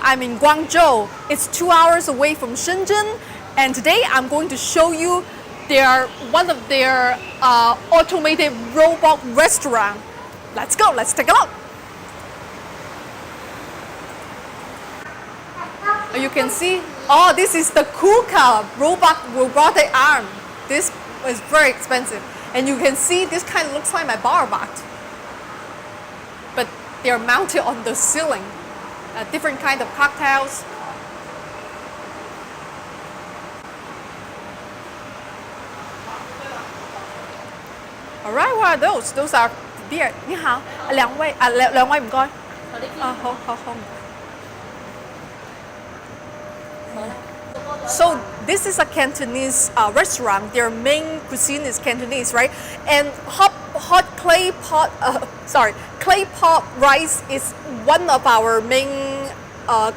I'm in Guangzhou. It's 2 hours away from Shenzhen, and today I'm going to show you one of their automated robot restaurant. Let's go, let's take a look. You can see, oh, this is the KUKA robotic arm. This is very expensive. And you can see this kind of looks like my bar mat. But they're mounted on the ceiling. Different kind of cocktails. Alright, what are those? Those are beer. 你好，兩位唔該。好。So this is a Cantonese restaurant. Their main cuisine is Cantonese, right? And hot clay pot rice is one of our main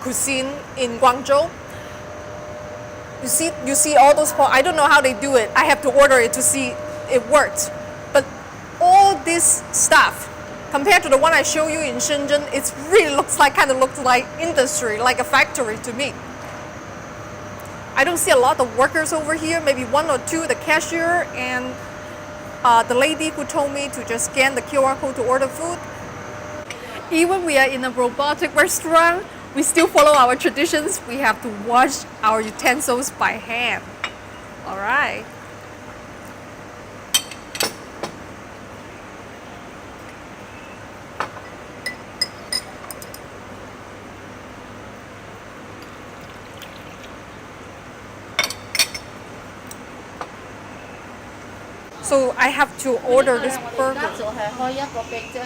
cuisine in Guangzhou. You see all those pots. I don't know how they do it. I have to order it to see it works. But all this stuff, compared to the one I show you in Shenzhen, it really looks like industry, like a factory to me. I don't see a lot of workers over here, maybe one or two, the cashier and the lady who told me to just scan the QR code to order food. Even we are in a robotic restaurant, we still follow our traditions. We have to wash our utensils by hand. All right. So I have to order this burger. 就係開一個壁啫，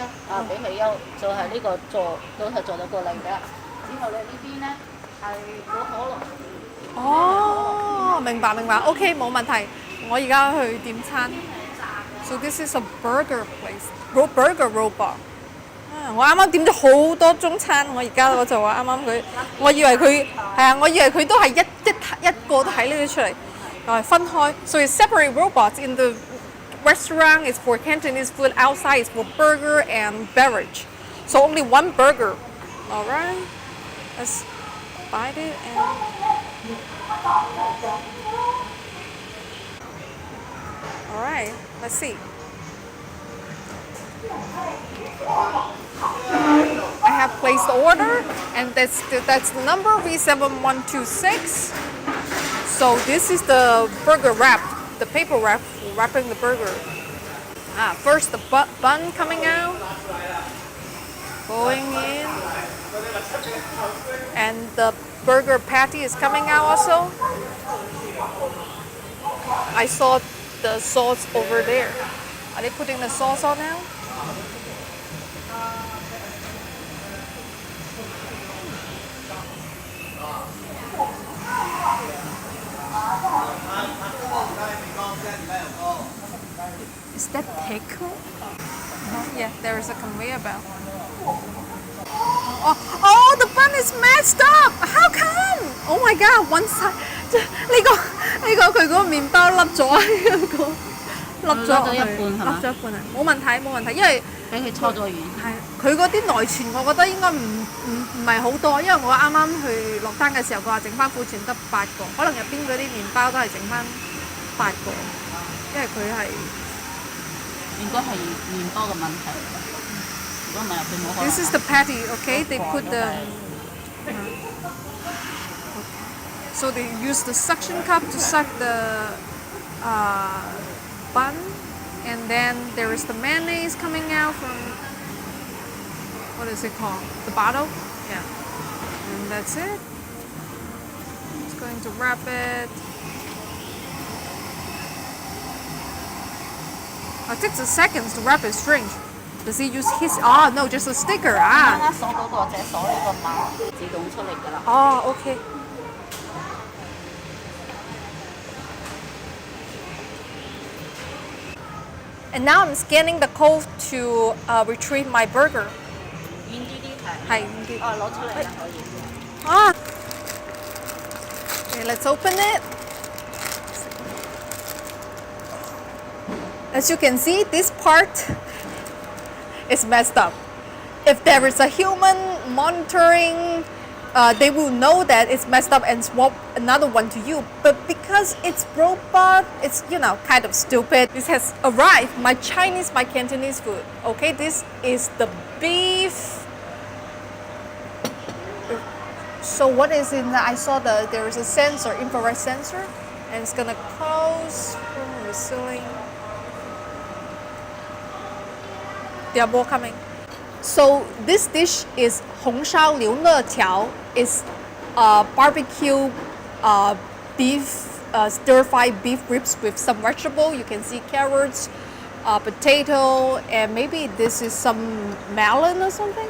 俾佢休，就係呢個做到到個嚟㗎。之後咧呢邊咧係攞可樂。哦，明白。OK， 冇問題。我而家去點餐。So this is a burger place, burger robot. 我啱啱點咗好多中餐，我就話啱啱我以為佢都係一個都睇呢啲出嚟，分開。So it's separate robots in the restaurant is for Cantonese food, outside is for burger and beverage. So only one burger. All right, let's bite it and. All right, let's see. I have placed the order, and that's the number V7126. So this is the burger wrap, the paper wrap. Wrapping the burger. First the bun coming out, going in, and the burger patty is coming out also. I saw the sauce over there. Are they putting the sauce on now? Is that pickle? Yeah, there is a conveyor belt. Oh, the bun is messed up. How come? Oh my god, one side. 呢個佢嗰個麵包凹咗一半啊！冇問題，因為俾佢搓咗完。係佢嗰啲內存，我覺得應該唔係好多，因為我啱啱去落單嘅時候，佢話剩翻庫存得8個，可能入邊嗰啲麵包都係剩翻8個，因為佢係應該係麵包嘅問題。如果唔係入邊冇可能。This is the patty, okay? They put the. So they use the suction cup to suck the bun, and then there is the mayonnaise coming out from, what is it called? The bottle? Yeah. And that's it. Just going to wrap it. It takes a second to wrap it. Strange. Does he use his? Oh no, just a sticker. Oh, okay. And now I'm scanning the code to retrieve my burger. 遠啲啲係。係遠啲。攞出嚟就可以。Okay, let's open it. As you can see, this part is messed up. If there is a human monitoring they will know that it's messed up and swap another one to you. But because it's robot, it's, you know, kind of stupid. This has arrived, my Chinese, my Cantonese food. Okay, this is the beef. So what is in the, I saw there is a sensor, infrared sensor, and it's gonna close from the ceiling. There are more coming. So this dish is 红烧牛肋条. It's barbecue beef, stir-fried beef ribs with some vegetable. You can see carrots, potato, and maybe this is some melon or something.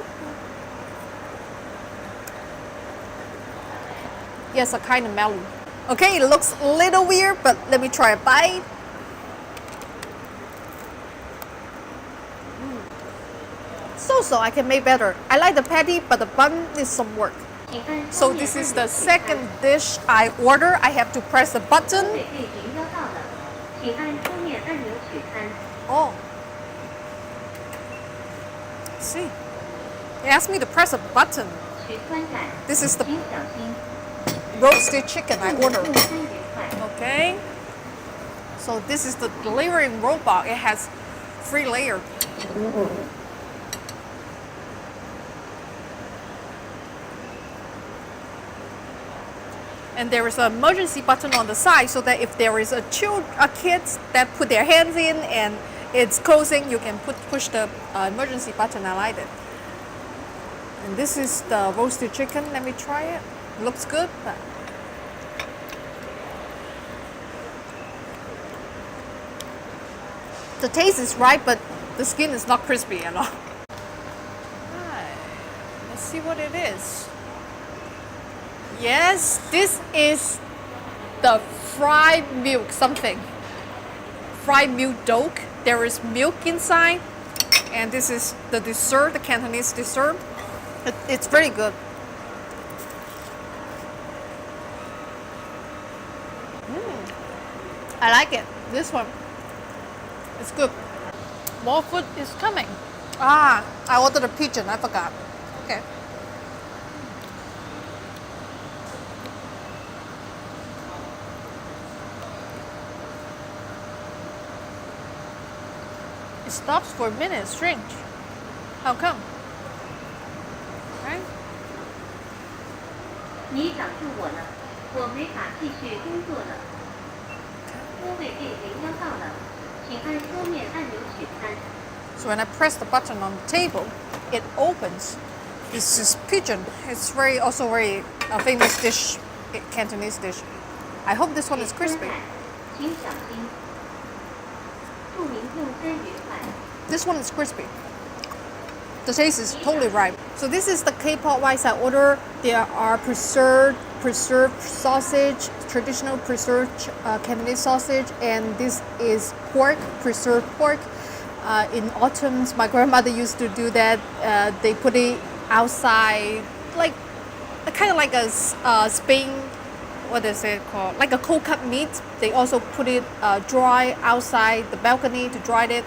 Yes, a kind of melon. Okay, it looks a little weird, but let me try a bite. So I can make better. I like the patty, but the bun needs some work. So this is the second dish I order. I have to press the button. Oh. See. It asked me to press a button. This is the roasted chicken I ordered. Okay. So this is the delivering robot. It has 3 layers. And there is an emergency button on the side so that if there is a kids that put their hands in and it's closing, you can push the emergency button. I like it. And this is the roasted chicken. Let me try it. It looks good. The taste is right, but the skin is not crispy at all. Right. Let's see what it is. Yes, this is the fried milk something. Fried milk dough. There is milk inside. And this is the dessert, the Cantonese dessert. It's very good. I like it. This one. It's good. More food is coming. I ordered a pigeon. I forgot. Okay. It stops for a minute. Strange. How come? Right? 你挡住我了，我没法继续工作了。锅位被零幺到了，请按桌面按钮取餐。 So when I press the button on the table, it opens. This is pigeon. It's also very famous dish, Cantonese dish. I hope this one is crispy. 请小心。祝您用餐愉快。 This one is crispy. The taste is totally right. So this is the K-pop rice I ordered. There are preserved sausage, traditional preserved Cantonese sausage, and this is pork, preserved pork. In autumns, my grandmother used to do that. They put it outside, like kind of like a Spain. What is it called? Like a cold cut meat. They also put it dry outside the balcony to dry it.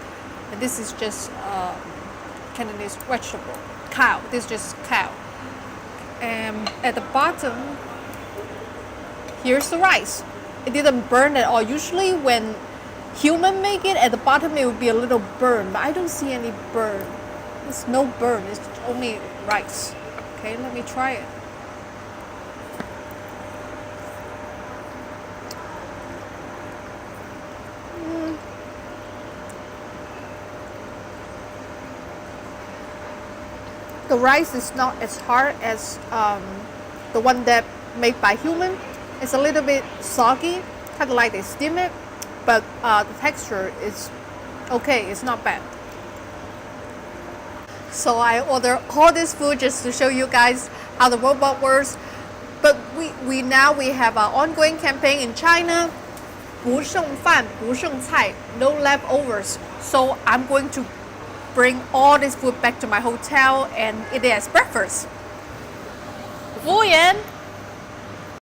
And this is just Cantonese vegetable. Cow. This is just cow. And at the bottom, here's the rice. It didn't burn at all. Usually when human make it, at the bottom it would be a little burn, but I don't see any burn. There's no burn. It's only rice. Okay, let me try it. The rice is not as hard as the one that made by human. It's a little bit soggy, kind of like they steam it, but the texture is okay. It's not bad. So I ordered all this food just to show you guys how the robot works. But we now have an ongoing campaign in China. 不剩饭,不剩菜, no leftovers. So I'm going to bring all this food back to my hotel and eat it as breakfast. 服务员